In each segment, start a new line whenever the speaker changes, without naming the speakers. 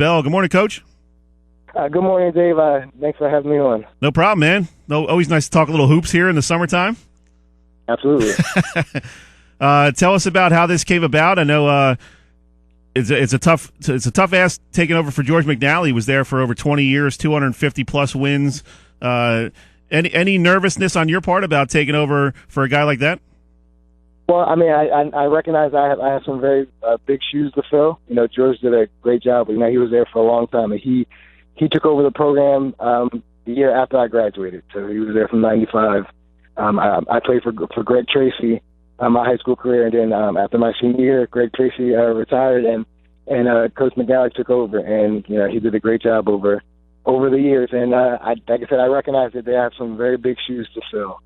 Bell. Good morning, Coach.
Good morning, Dave. Thanks for having me on.
No problem, man. Always nice to talk a little hoops here in the summertime.
Absolutely.
Tell us about how this came about. I know it's a tough ask taking over for George McNally. He was there for over 20 years, 250 plus wins. Any nervousness on your part about taking over for a guy like that?
Well, I mean, I recognize I have some very big shoes to fill. George did a great job. He was there for a long time, and he took over the program the year after I graduated. So he was there from '95. I played for Greg Tracy my high school career, and then after my senior year, Greg Tracy retired, and Coach McNally took over, and he did a great job over the years. And like I said, I recognize that they have some very big shoes to fill.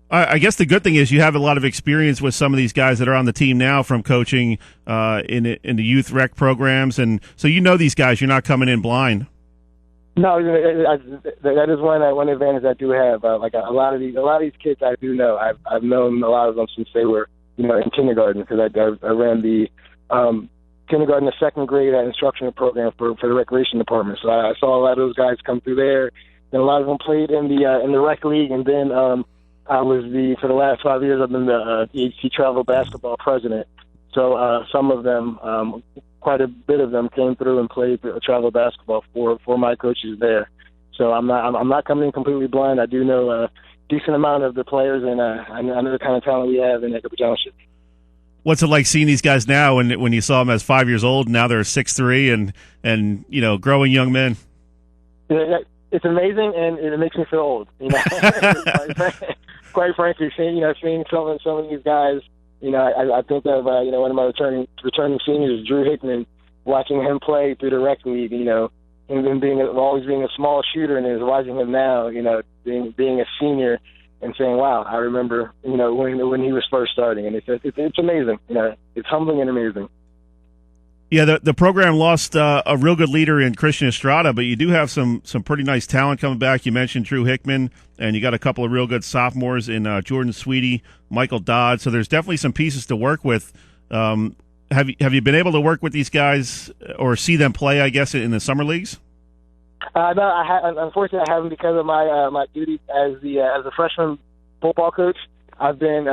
I guess the good thing is you have a lot of experience with some of these guys that are on the team now from coaching in the youth rec programs, and so these guys. You're not coming in blind.
No, that is one advantage I do have. Like a lot of these kids I do know. I've known a lot of them since they were in kindergarten, because I ran the kindergarten to second grade instructional program for the recreation department. So I saw a lot of those guys come through there, and a lot of them played in the rec league, and then. I was for the last 5 years, I've been the EHT Travel Basketball president. So some of them, quite a bit of them, came through and played travel basketball for my coaches there. So I'm not coming in completely blind. I do know a decent amount of the players, and I know the kind of talent we have in Edgewater Township.
What's it like seeing these guys now when you saw them as 5 years old, and now they're 6'3" and growing young men?
Yeah, it's amazing, and it makes me feel old. Quite frankly, seeing some of these guys, I think of one of my returning seniors, Drew Hickman, watching him play through the rec league, and then always being a small shooter, and then watching him now, being a senior, and saying, "Wow, I remember, when he was first starting," and it's amazing, it's humbling and amazing.
Yeah, the program lost a real good leader in Christian Estrada, but you do have some pretty nice talent coming back. You mentioned Drew Hickman, and you got a couple of real good sophomores in Jordan Sweetie, Michael Dodd. So there's definitely some pieces to work with. Have you been able to work with these guys or see them play, I guess, in the summer leagues?
No, unfortunately, I haven't, because of my duty as a freshman football coach. I've been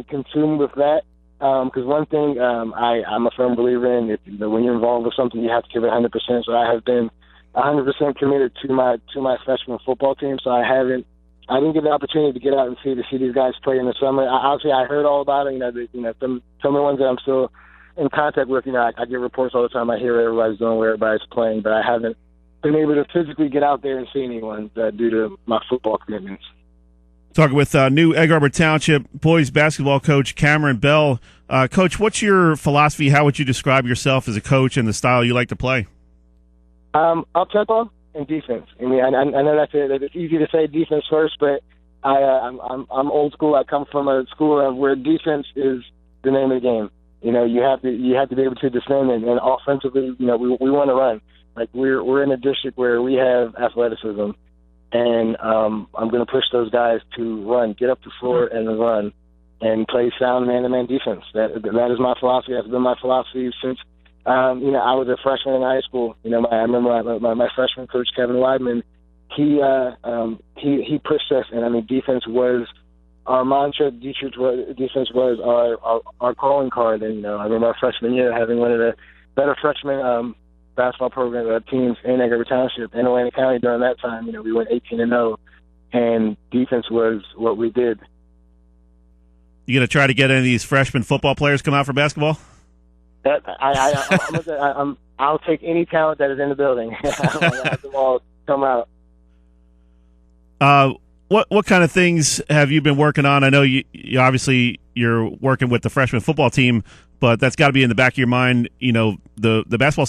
consumed with that. Because one thing I'm a firm believer in, when you're involved with something, you have to give it 100%. So I have been 100% committed to my freshman football team. So I didn't get the opportunity to get out and see these guys play in the summer. I heard all about it. Some of the ones that I'm still in contact with. I get reports all the time. I hear what everybody's doing, where everybody's playing, but I haven't been able to physically get out there and see anyone due to my football commitments.
Talking with new Egg Harbor Township boys basketball coach Cameron Bell. Coach, what's your philosophy? How would you describe yourself as a coach and the style you like to play?
Up-tempo and defense. I mean, I know that's it's easy to say defense first, but I'm old school. I come from a school where defense is the name of the game. You have to be able to defend, and offensively, we want to run. Like we're in a district where we have athleticism. And I'm going to push those guys to run, get up the floor and run, and play sound man-to-man defense. That is my philosophy. That's been my philosophy since I was a freshman in high school. I remember my freshman coach, Kevin Weidman. He pushed us, and defense was our mantra. Defense was our calling card. And I remember our freshman year having one of the better freshmen basketball program teams in Egg Harbor Township in Atlantic County during that time. We went 18-0, and defense was what we did.
You gonna try to get any of these freshman football players come out for basketball?
I'll take any talent that is in the building. I'll have them all come out.
What kind of things have you been working on? I know you obviously you're working with the freshman football team, but that's got to be in the back of your mind. The basketball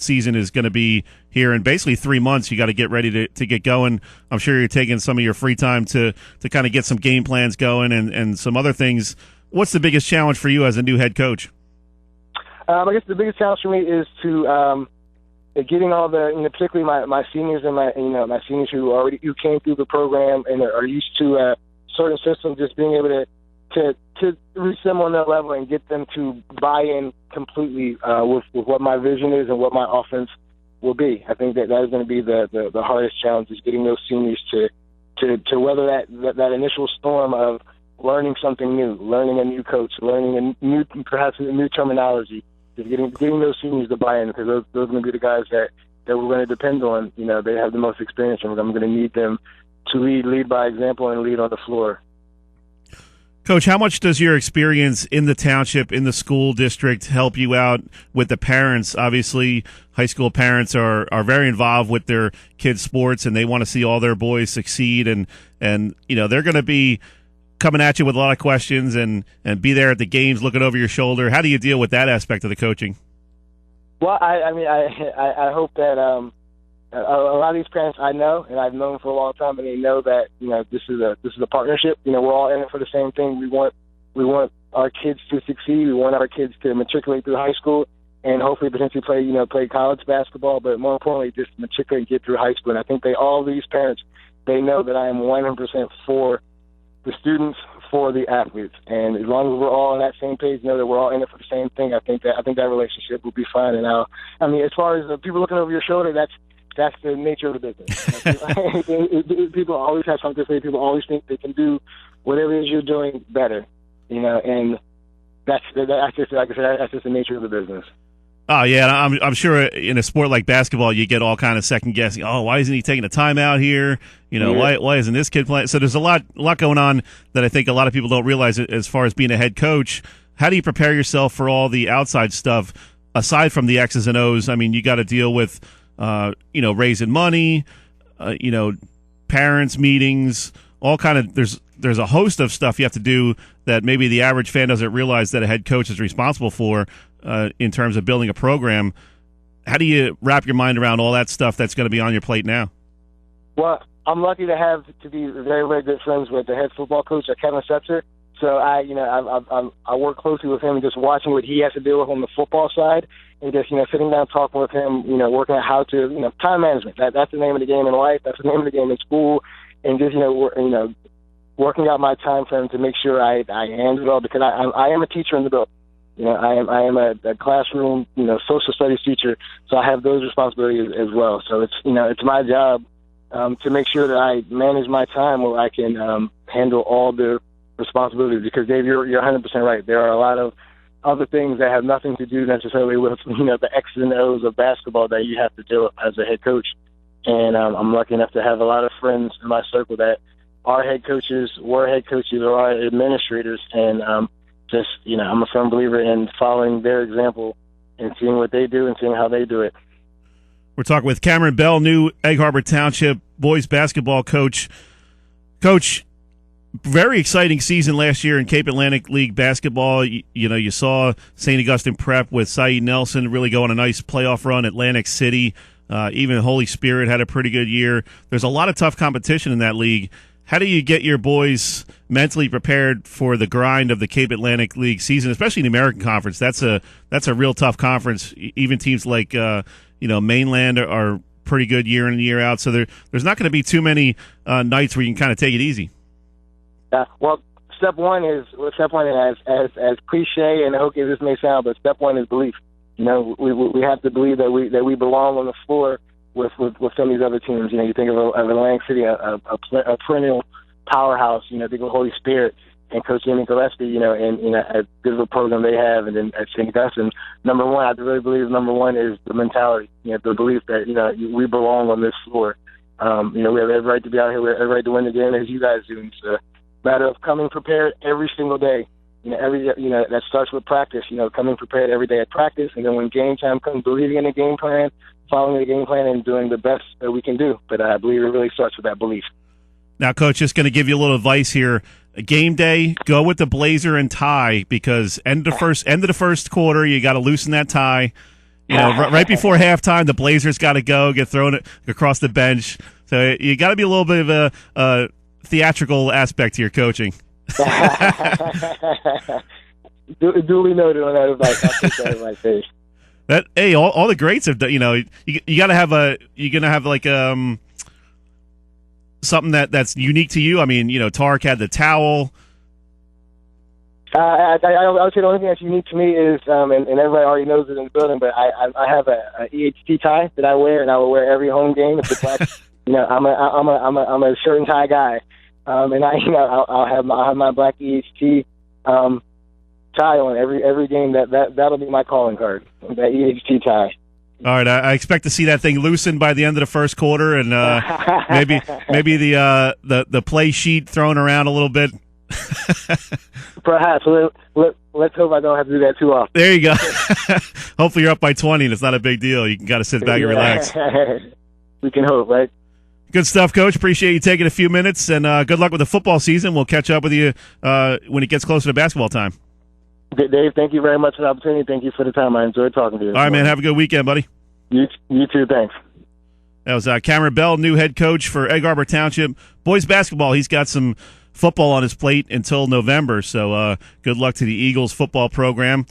season is going to be here in basically 3 months. You got to get ready to get going. I'm sure you're taking some of your free time to kind of get some game plans going and some other things. What's the biggest challenge for you as a new head coach?
I guess the biggest challenge for me is to getting all the, particularly my seniors and my seniors who came through the program and are used to certain systems, just being able to to reach them on that level and get them to buy in completely with what my vision is and what my offense will be. I think that is going to be the hardest challenge, is getting those seniors to weather that initial storm of learning something new, learning a new coach, learning perhaps a new terminology, just getting those seniors to buy in, because those are going to be the guys that we're going to depend on. You know, they have the most experience, and I'm going to need them to lead by example and lead on the floor.
Coach, how much does your experience in the township, in the school district, help you out with the parents? Obviously, high school parents are very involved with their kids' sports, and they want to see all their boys succeed. And you know, they're going to be coming at you with a lot of questions and be there at the games looking over your shoulder. How do you deal with that aspect of the coaching?
Well, I hope that a lot of these parents I know, and I've known for a long time, and they know that, you know, this is a partnership. You know, we're all in it for the same thing. We want our kids to succeed. We want our kids to matriculate through high school and hopefully potentially play college basketball, but more importantly, just matriculate and get through high school. And I think all these parents, they know that I am 100% for the students, for the athletes, and as long as we're all on that same page, know that we're all in it for the same thing, I think that relationship will be fine. And as far as people looking over your shoulder, that's the nature of the business. People always have something to say. People always think they can do whatever it is you're doing better, you know, and that's just, like I said, that's just the nature of the business.
Oh yeah, I'm sure in a sport like basketball, you get all kind of second guessing. Oh, why isn't he taking a timeout here? You know, why isn't this kid playing? So there's a lot going on that I think a lot of people don't realize as far as being a head coach. How do you prepare yourself for all the outside stuff aside from the X's and O's? I mean, you got to deal with you know, raising money, you know, parents meetings, all kind of. There's a host of stuff you have to do that maybe the average fan doesn't realize that a head coach is responsible for. In terms of building a program, how do you wrap your mind around all that stuff that's going to be on your plate now?
Well, I'm lucky to be very, very good friends with the head football coach, Kevin Setzer. So I work closely with him, just watching what he has to deal with on the football side, and just, you know, sitting down talking with him, you know, working out how to, you know, time management. That's the name of the game in life. That's the name of the game in school, and just, you know, working out my time frame to make sure I handle it all, because I am a teacher in the building. You know, I am a classroom, you know, social studies teacher, so I have those responsibilities as well. So it's, you know, it's my job to make sure that I manage my time where I can handle all the responsibilities. Because Dave, you're 100% right. There are a lot of other things that have nothing to do necessarily with, you know, the X's and O's of basketball that you have to deal with as a head coach. And I'm lucky enough to have a lot of friends in my circle that are head coaches, were head coaches, or are administrators, and just, you know, I'm a firm believer in following their example and seeing what they do and seeing how they do it.
We're talking with Cameron Bell, new Egg Harbor Township boys basketball coach. Coach, very exciting season last year in Cape Atlantic League basketball. You know, you saw St. Augustine Prep with Saeed Nelson really go on a nice playoff run. Atlantic City, even Holy Spirit had a pretty good year. There's a lot of tough competition in that league. How do you get your boys mentally prepared for the grind of the Cape Atlantic League season, especially in the American Conference? That's a real tough conference. Even teams like you know, Mainland are pretty good year in and year out. So there's not going to be too many nights where you can kind of take it easy.
Well, step one is as cliche and hokey as this may sound, but step one is belief. You know, we have to believe that we belong on the floor with some of these other teams. You know, you think of Atlantic City, a perennial powerhouse. You know, think of Holy Spirit and Coach Jimmy Gillespie. You know, and a good of a program they have, and then at St. Augustine, number one, I really believe number one is the mentality. You know, the belief that, you know, we belong on this floor. You know, we have every right to be out here. We have every right to win the game, as you guys do. It's a matter of coming prepared every single day. You know, that starts with practice. You know, coming prepared every day at practice, and then when game time comes, believing in the game plan, following the game plan, and doing the best that we can do. But I believe it really starts with that belief.
Now, Coach, just going to give you a little advice here. Game day, go with the blazer and tie, because end of the first quarter, you got to loosen that tie. You know, right before halftime, the blazers got to get thrown across the bench. So you got to be a little bit of a theatrical aspect to your coaching.
Duly noted on that advice. I'll take that in my face.
Hey, all the greats have done. You know, you got to have you're gonna have like something that's unique to you. I mean, you know, Tarek had the towel.
I would say the only thing that's unique to me is, and everybody already knows it in the building, but I have a EHT tie that I wear, and I will wear every home game. It's attached. I'm a shirt and tie guy, and I'll have my black EHT tie on every game. That'll be my calling card. That EHT tie.
All right, I expect to see that thing loosened by the end of the first quarter, and maybe the play sheet thrown around a little bit.
Perhaps. Let's hope I don't have to do that too often.
There you go. Hopefully you're up by 20 and it's not a big deal. You can kind of sit back and relax.
We can hope, right?
Good stuff, Coach. Appreciate you taking a few minutes, and good luck with the football season. We'll catch up with you when it gets closer to basketball time.
Dave, thank you very much for the opportunity. Thank you for the time. I enjoyed talking to you.
All right, man. Have a good weekend, buddy.
You too. Thanks.
That was Cameron Bell, new head coach for Egg Harbor Township boys basketball. He's got some football on his plate until November, so good luck to the Eagles football program.